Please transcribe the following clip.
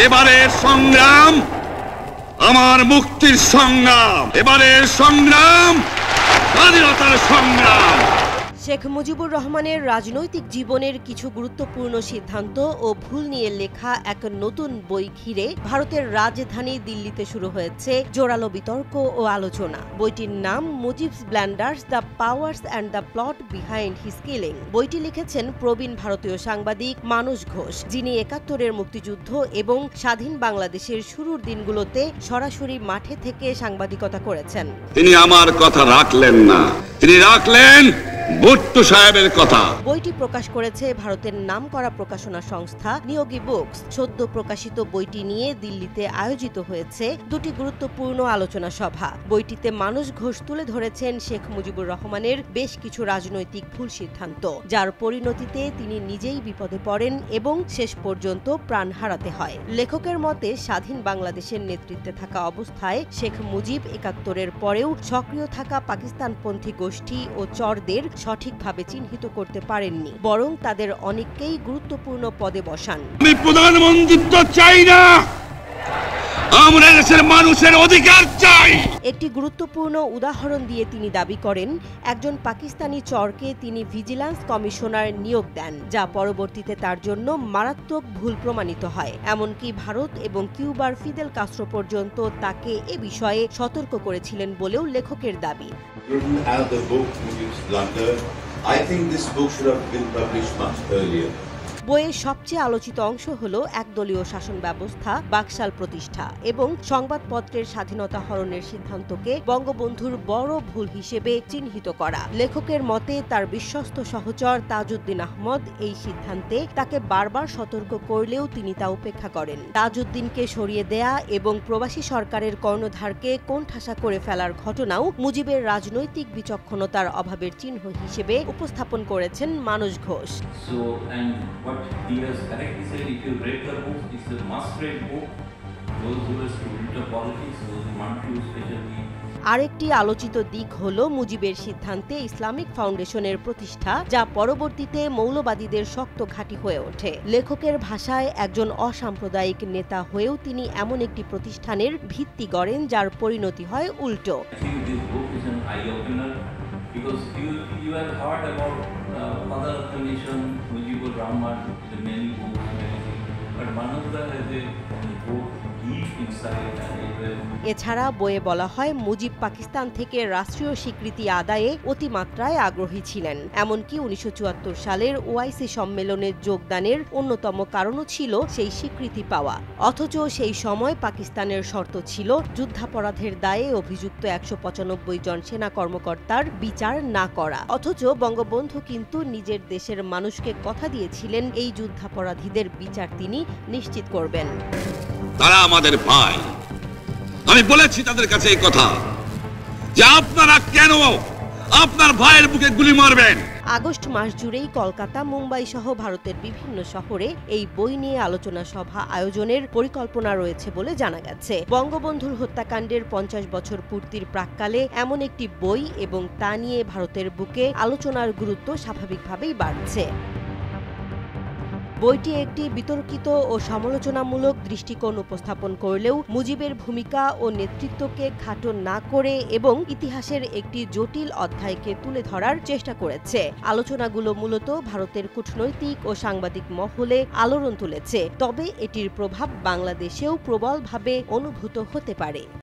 এবারের সংগ্রাম আমার মুক্তির সংগ্রাম, এবারের সংগ্রাম স্বাধীনতার সংগ্রাম। শেখ মুজিবুর রহমানের রাজনৈতিক জীবনের কিছু গুরুত্বপূর্ণ সিদ্ধান্ত ও ভুল নিয়ে লেখা এক নতুন বই ঘিরে ভারতের রাজধানী দিল্লিতে শুরু হয়েছে জোরালো বিতর্ক ও আলোচনা। বইটির নাম Mujib's blunders, the powers and the plot behind his killing. বইটি লিখেছেন প্রবীণ ভারতীয় সাংবাদিক মানস ঘোষ, যিনি ৭১-এর মুক্তিযুদ্ধ এবং স্বাধীন বাংলাদেশের শুরুর দিনগুলোতে সরাসরি মাঠে থেকে সাংবাদিকতা করেছেন। তিনি আমার কথা রাখলেন না, তিনি রাখলেন ভুট্টো সাহেবের কথা। বইটি প্রকাশ করেছে ভারতের নামকরা প্রকাশনা সংস্থা নিয়োগী বুকস। সদ্য প্রকাশিত বইটি নিয়ে দিল্লিতে আয়োজিত হয়েছে দুটি গুরুত্বপূর্ণ আলোচনা সভা। বইটিতে মানস ঘোষ তুলে ধরেছেন শেখ মুজিবুর রহমানের বেশ কিছু রাজনৈতিক ভুল সিদ্ধান্ত, যার পরিণতিতে তিনি নিজেই বিপদে পড়েন এবং শেষ পর্যন্ত প্রাণ হারাতে হয়। লেখকের মতে, স্বাধীন বাংলাদেশের নেতৃত্বে থাকা অবস্থায় শেখ মুজিব ৭১-এর পরেও সক্রিয় থাকা পাকিস্তানপন্থী গোষ্ঠী ও চরদের সঠিকভাবে চিহ্নিত করতে পারেননি, বরং তাদের অনেককেই গুরুত্বপূর্ণ পদে বসান। আমি প্রধানমন্ত্রিত্ব চাই না, আমরা দেশের মানুষের অধিকার চাই। একটি গুরুত্বপূর্ণ উদাহরণ দিয়ে তিনি দাবি করেন, একজন পাকিস্তানি চরকে তিনি ভিজিল্যান্স কমিশনার নিয়োগ দেন, যা পরবর্তীতে তার জন্য মারাত্মক ভুল প্রমাণিত হয়। এমনকি ভারত এবং কিউবার ফিদেল কাস্ট্রো পর্যন্ত তাকে এ বিষয়ে সতর্ক করেছিলেন বলেও লেখকের দাবি। বইয়ের সবচেয়ে আলোচিত অংশ হল একদলীয় শাসন ব্যবস্থা, বাকশাল প্রতিষ্ঠা এবং সংবাদপত্রের স্বাধীনতা হরণের সিদ্ধান্তকে বঙ্গবন্ধুর বড় ভুল হিসেবে চিহ্নিত করা। লেখকের মতে, তার বিশ্বস্ত সহচর তাজউদ্দিন আহমদ এই সিদ্ধান্তে তাকে বারবার সতর্ক করলেও তিনি তা উপেক্ষা করেন। তাজউদ্দিনকে সরিয়ে দেয়া এবং প্রবাসী সরকারের কর্ণধারকে কোণঠাসা করে ফেলার ঘটনাও মুজিবের রাজনৈতিক বিচক্ষণতার অভাবের চিহ্ন হিসেবে উপস্থাপন করেছেন মানস Ghosh. What he has correctly said, if you read the book, it's a must-read book. Those who are student of politics, those who want to especially. আরেকটি আলোচিত দিক হল মুজিবের সিদ্ধান্তে ইসলামিক ফাউন্ডেশনের প্রতিষ্ঠা, যা পরবর্তীতে মৌলবাদীদের শক্ত ঘাঁটি হয়ে ওঠে। লেখকের ভাষায়, একজন অসাম্প্রদায়িক নেতা হয়েও তিনি এমন একটি প্রতিষ্ঠানের ভিত্তি গড়েন যার পরিণতি হয় উল্টো। Because you have heard about Father of the Nation, Mujibur Rahman, the many books, but Mananda has a book deep inside and এছাড়া বইয়ে বলা হয়, মুজিব পাকিস্তান থেকে রাষ্ট্রীয় স্বীকৃতি আদায়ে অতিমাত্রায় আগ্রহী ছিলেন। এমনকি ১৯৭৪ সালের ওআইসি সম্মেলনে যোগদানের অন্যতম কারণও ছিল সেই স্বীকৃতি পাওয়া। অথচ সেই সময় পাকিস্তানের শর্ত ছিল যুদ্ধাপরাধের দায়ে অভিযুক্ত ১৯৫ জন সেনা কর্মকর্তার বিচার না করা। অথচ বঙ্গবন্ধু কিন্তু নিজের দেশের মানুষকে কথা দিয়েছিলেন এই যুদ্ধাপরাধীদের বিচার তিনি নিশ্চিত করবেন। তারা আমাদের ভাই। আমি বলেছি তাদের কাছে এই কথা যে আপনারা কেন আপনার ভাইয়ের বুকে গুলি মারবেন। আগস্ট মাস জুড়েই কলকাতা, মুম্বাই সহ ভারতের বিভিন্ন শহরে এই বই নিয়ে আলোচনা সভা আয়োজনের পরিকল্পনা রয়েছে বলে জানা গেছে। বঙ্গবন্ধুর হত্যাকাণ্ডের ৫০ বছর পূর্তির প্রাক্কালে এমন একটি বই এবং তা নিয়ে ভারতের বুকে আলোচনার গুরুত্ব স্বাভাবিকভাবেই বাড়ছে। বইটি একটি বিতর্কিত ও সমালোচনামূলক দৃষ্টিকোণ উপস্থাপন করলেও মুজিবের ভূমিকা ও নেতৃত্বকে খাটো না করে এবং ইতিহাসের একটি জটিল অধ্যায়কে তুলে ধরার চেষ্টা করেছে। আলোচনাগুলো মূলত ভারতের কূটনৈতিক ও সাংবাদিক মহলে আলোড়ন তুলেছে, তবে এটির প্রভাব বাংলাদেশেও প্রবলভাবে অনুভূত হতে পারে।